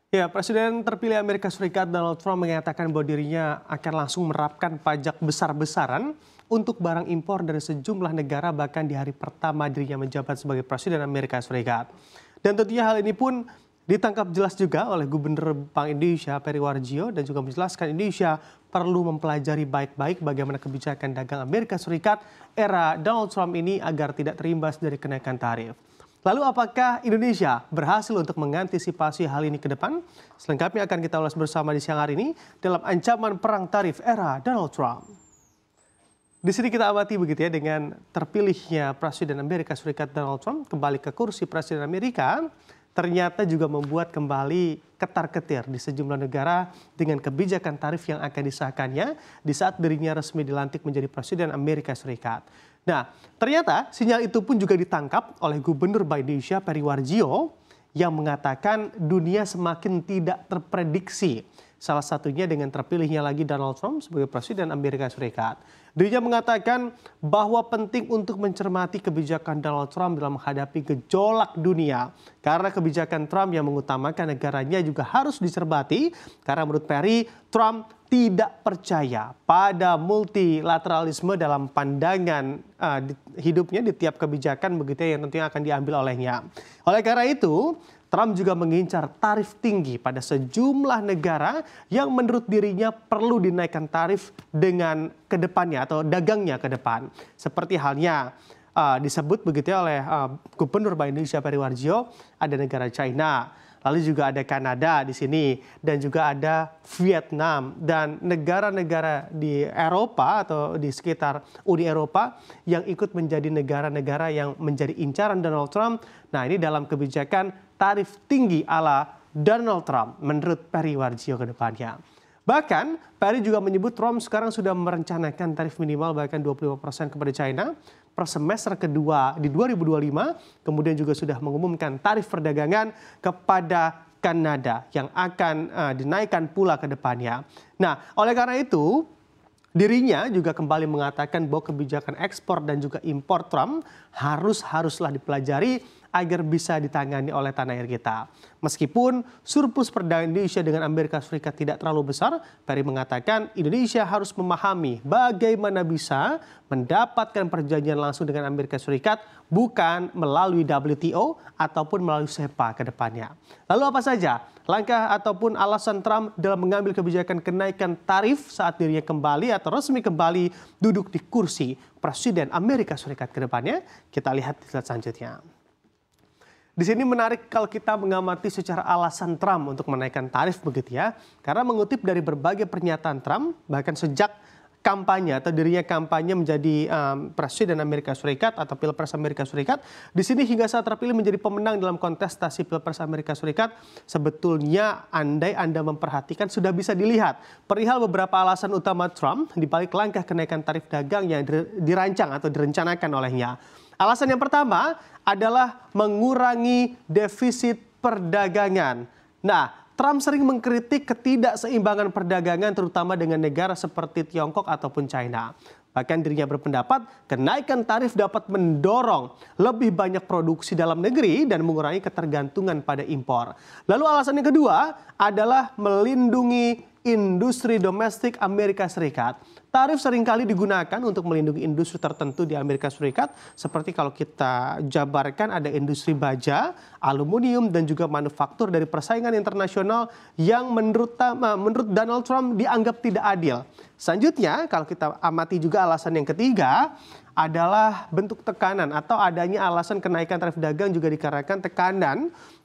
Ya, Presiden terpilih Amerika Serikat Donald Trump mengatakan bahwa dirinya akan langsung menerapkan pajak besar-besaran untuk barang impor dari sejumlah negara bahkan di hari pertama dirinya menjabat sebagai Presiden Amerika Serikat. Dan tentunya hal ini pun ditangkap jelas juga oleh Gubernur Bank Indonesia Peri Warjio dan juga menjelaskan Indonesia perlu mempelajari baik-baik bagaimana kebijakan dagang Amerika Serikat era Donald Trump ini agar tidak terimbas dari kenaikan tarif. Lalu apakah Indonesia berhasil untuk mengantisipasi hal ini ke depan? Selengkapnya akan kita ulas bersama di siang hari ini dalam ancaman perang tarif era Donald Trump. Di sini kita amati begitu ya dengan terpilihnya Presiden Amerika Serikat Donald Trump kembali ke kursi Presiden Amerika, ternyata juga membuat kembali ketar-ketir di sejumlah negara dengan kebijakan tarif yang akan disahkannya di saat dirinya resmi dilantik menjadi Presiden Amerika Serikat. Nah, ternyata sinyal itu pun juga ditangkap oleh Gubernur Bank Indonesia Peri Warjio yang mengatakan dunia semakin tidak terprediksi. Salah satunya dengan terpilihnya lagi Donald Trump sebagai Presiden Amerika Serikat. Dirinya mengatakan bahwa penting untuk mencermati kebijakan Donald Trump dalam menghadapi gejolak dunia. Karena kebijakan Trump yang mengutamakan negaranya juga harus dicermati. Karena menurut Peri, Trump tidak percaya pada multilateralisme dalam pandangan hidupnya di tiap kebijakan begitu yang tentunya akan diambil olehnya. Oleh karena itu, Trump juga mengincar tarif tinggi pada sejumlah negara yang menurut dirinya perlu dinaikkan tarif dengan kedepannya atau dagangnya ke depan. Seperti halnya disebut begitu ya oleh Gubernur Bank Indonesia Peri Warjio, ada negara China, lalu juga ada Kanada di sini dan juga ada Vietnam dan negara-negara di Eropa atau di sekitar Uni Eropa yang ikut menjadi negara-negara yang menjadi incaran Donald Trump. Nah, ini dalam kebijakan tarif tinggi ala Donald Trump menurut Peri Warjio ke depannya. Bahkan Peri juga menyebut Trump sekarang sudah merencanakan tarif minimal bahkan 25% kepada China per semester kedua di 2025. Kemudian juga sudah mengumumkan tarif perdagangan kepada Kanada yang akan dinaikkan pula ke depannya. Nah, oleh karena itu dirinya juga kembali mengatakan bahwa kebijakan ekspor dan juga impor Trump haruslah dipelajari agar bisa ditangani oleh tanah air kita. Meskipun surplus perdagangan Indonesia dengan Amerika Serikat tidak terlalu besar, Peri mengatakan Indonesia harus memahami bagaimana bisa mendapatkan perjanjian langsung dengan Amerika Serikat bukan melalui WTO ataupun melalui SEPA ke depannya. Lalu apa saja langkah ataupun alasan Trump dalam mengambil kebijakan kenaikan tarif saat dirinya kembali atau resmi kembali duduk di kursi Presiden Amerika Serikat ke depannya? Kita lihat di slide selanjutnya. Di sini menarik kalau kita mengamati secara alasan Trump untuk menaikkan tarif begitu ya. Karena mengutip dari berbagai pernyataan Trump, bahkan sejak kampanye atau dirinya kampanye menjadi Presiden Amerika Serikat atau Pilpres Amerika Serikat, di sini hingga saat terpilih menjadi pemenang dalam kontestasi Pilpres Amerika Serikat, sebetulnya andai Anda memperhatikan sudah bisa dilihat perihal beberapa alasan utama Trump di balik langkah kenaikan tarif dagang yang dirancang atau direncanakan olehnya. Alasan yang pertama adalah mengurangi defisit perdagangan. Nah, Trump sering mengkritik ketidakseimbangan perdagangan terutama dengan negara seperti Tiongkok ataupun China. Bahkan dirinya berpendapat kenaikan tarif dapat mendorong lebih banyak produksi dalam negeri dan mengurangi ketergantungan pada impor. Lalu alasan yang kedua adalah melindungi industri domestik Amerika Serikat. Tarif seringkali digunakan untuk melindungi industri tertentu di Amerika Serikat. Seperti kalau kita jabarkan ada industri baja, aluminium, dan juga manufaktur dari persaingan internasional yang menurut Donald Trump dianggap tidak adil. Selanjutnya kalau kita amati juga alasan yang ketiga adalah bentuk tekanan atau adanya alasan kenaikan tarif dagang juga dikarenakan tekanan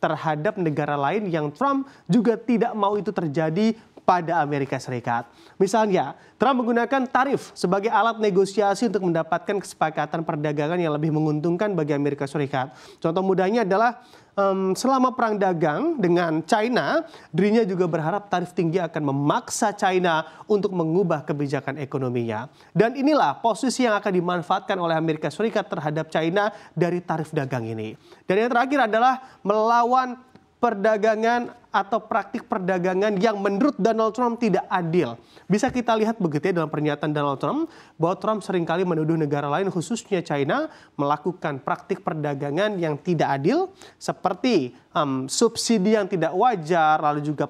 terhadap negara lain yang Trump juga tidak mau itu terjadi pada Amerika Serikat. Misalnya, Trump menggunakan tarif sebagai alat negosiasi untuk mendapatkan kesepakatan perdagangan yang lebih menguntungkan bagi Amerika Serikat. Contoh mudahnya adalah selama perang dagang dengan China, dirinya juga berharap tarif tinggi akan memaksa China untuk mengubah kebijakan ekonominya. Dan inilah posisi yang akan dimanfaatkan oleh Amerika Serikat terhadap China dari tarif dagang ini. Dan yang terakhir adalah melawan perdagangan atau praktik perdagangan yang menurut Donald Trump tidak adil. Bisa kita lihat begitu ya dalam pernyataan Donald Trump bahwa Trump seringkali menuduh negara lain khususnya China melakukan praktik perdagangan yang tidak adil seperti subsidi yang tidak wajar, lalu juga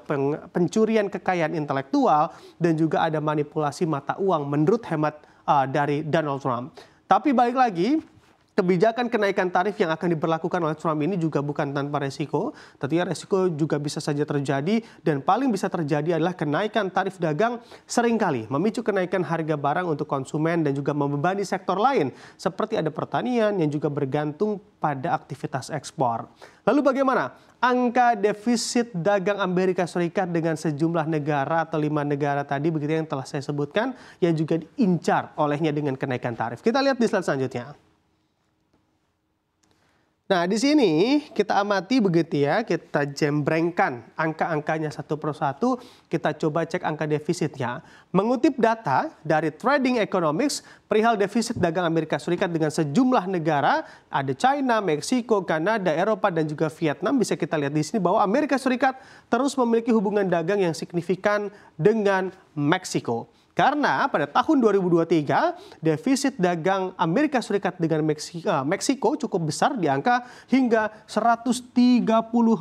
pencurian kekayaan intelektual dan juga ada manipulasi mata uang menurut hemat dari Donald Trump. Tapi balik lagi, kebijakan kenaikan tarif yang akan diberlakukan oleh Trump ini juga bukan tanpa resiko. Tentunya resiko juga bisa saja terjadi dan paling bisa terjadi adalah kenaikan tarif dagang seringkali memicu kenaikan harga barang untuk konsumen dan juga membebani sektor lain seperti ada pertanian yang juga bergantung pada aktivitas ekspor. Lalu bagaimana angka defisit dagang Amerika Serikat dengan sejumlah negara atau 5 negara tadi begitu yang telah saya sebutkan yang juga diincar olehnya dengan kenaikan tarif. Kita lihat di slide selanjutnya. Nah, di sini kita amati begitu ya, kita jembrengkan angka-angkanya satu persatu, kita coba cek angka defisitnya. Mengutip data dari Trading Economics, perihal defisit dagang Amerika Serikat dengan sejumlah negara, ada China, Meksiko, Kanada, Eropa, dan juga Vietnam. Bisa kita lihat di sini bahwa Amerika Serikat terus memiliki hubungan dagang yang signifikan dengan Meksiko. Karena pada tahun 2023, defisit dagang Amerika Serikat dengan Meksiko cukup besar di angka hingga 130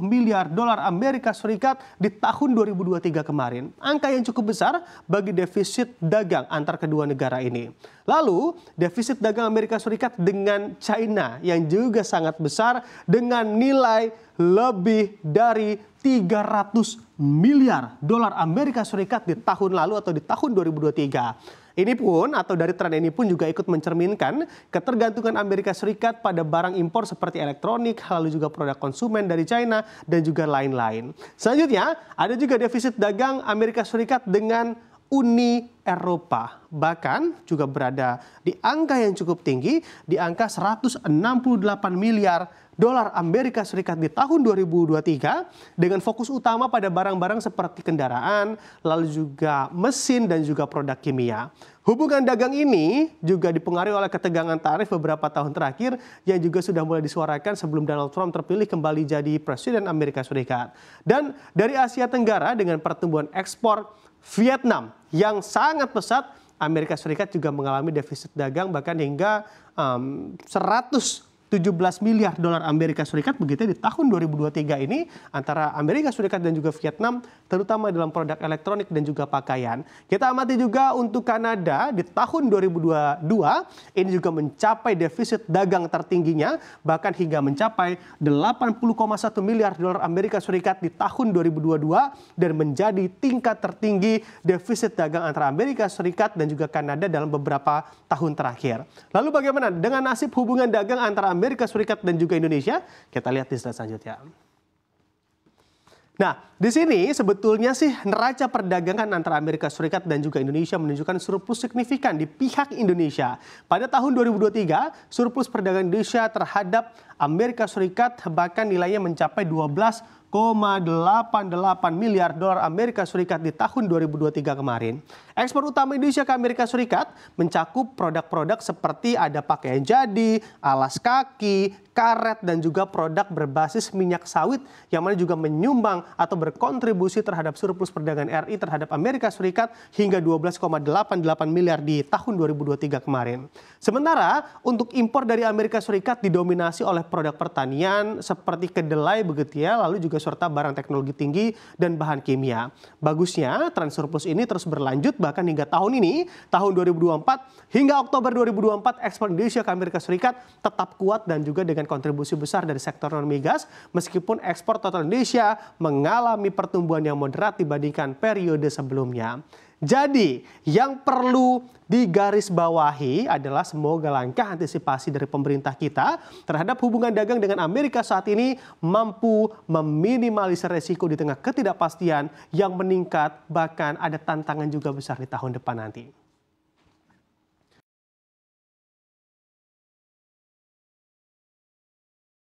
miliar dolar Amerika Serikat di tahun 2023 kemarin. Angka yang cukup besar bagi defisit dagang antar kedua negara ini. Lalu, defisit dagang Amerika Serikat dengan China yang juga sangat besar dengan nilai lebih dari 300 miliar dolar Amerika Serikat di tahun lalu atau di tahun 2023. Ini pun atau dari tren ini pun juga ikut mencerminkan ketergantungan Amerika Serikat pada barang impor seperti elektronik, lalu juga produk konsumen dari China dan juga lain-lain. Selanjutnya, ada juga defisit dagang Amerika Serikat dengan Uni Eropa, bahkan juga berada di angka yang cukup tinggi, di angka 168 miliar dolar Amerika Serikat di tahun 2023 dengan fokus utama pada barang-barang seperti kendaraan, lalu juga mesin dan juga produk kimia. Hubungan dagang ini juga dipengaruhi oleh ketegangan tarif beberapa tahun terakhir yang juga sudah mulai disuarakan sebelum Donald Trump terpilih kembali jadi Presiden Amerika Serikat. Dan dari Asia Tenggara dengan pertumbuhan ekspor Vietnam yang sangat pesat, Amerika Serikat juga mengalami defisit dagang bahkan hingga 117 miliar dolar Amerika Serikat begitu di tahun 2023 ini antara Amerika Serikat dan juga Vietnam terutama dalam produk elektronik dan juga pakaian. Kita amati juga untuk Kanada di tahun 2022 ini juga mencapai defisit dagang tertingginya bahkan hingga mencapai 80,1 miliar dolar Amerika Serikat di tahun 2022 dan menjadi tingkat tertinggi defisit dagang antara Amerika Serikat dan juga Kanada dalam beberapa tahun terakhir. Lalu bagaimana dengan nasib hubungan dagang antara Amerika Serikat dan juga Indonesia? Kita lihat di slide selanjutnya. Nah, di sini sebetulnya sih neraca perdagangan antara Amerika Serikat dan juga Indonesia menunjukkan surplus signifikan di pihak Indonesia. Pada tahun 2023, surplus perdagangan Indonesia terhadap Amerika Serikat bahkan nilainya mencapai 12,88 miliar dolar Amerika Serikat di tahun 2023 kemarin. Ekspor utama Indonesia ke Amerika Serikat mencakup produk-produk seperti ada pakaian jadi, alas kaki, karet, dan juga produk berbasis minyak sawit yang mana juga menyumbang atau berkontribusi terhadap surplus perdagangan RI terhadap Amerika Serikat hingga 12,88 miliar di tahun 2023 kemarin. Sementara untuk impor dari Amerika Serikat didominasi oleh produk pertanian seperti kedelai begitu ya, lalu juga serta barang teknologi tinggi dan bahan kimia. Bagusnya tren surplus ini terus berlanjut bahkan hingga tahun ini, tahun 2024 hingga Oktober 2024 ekspor Indonesia ke Amerika Serikat tetap kuat dan juga dengan kontribusi besar dari sektor non-migas meskipun ekspor total Indonesia mengalami pertumbuhan yang moderat dibandingkan periode sebelumnya. Jadi, yang perlu digarisbawahi adalah semoga langkah antisipasi dari pemerintah kita terhadap hubungan dagang dengan Amerika saat ini mampu meminimalisir resiko di tengah ketidakpastian yang meningkat, bahkan ada tantangan juga besar di tahun depan nanti.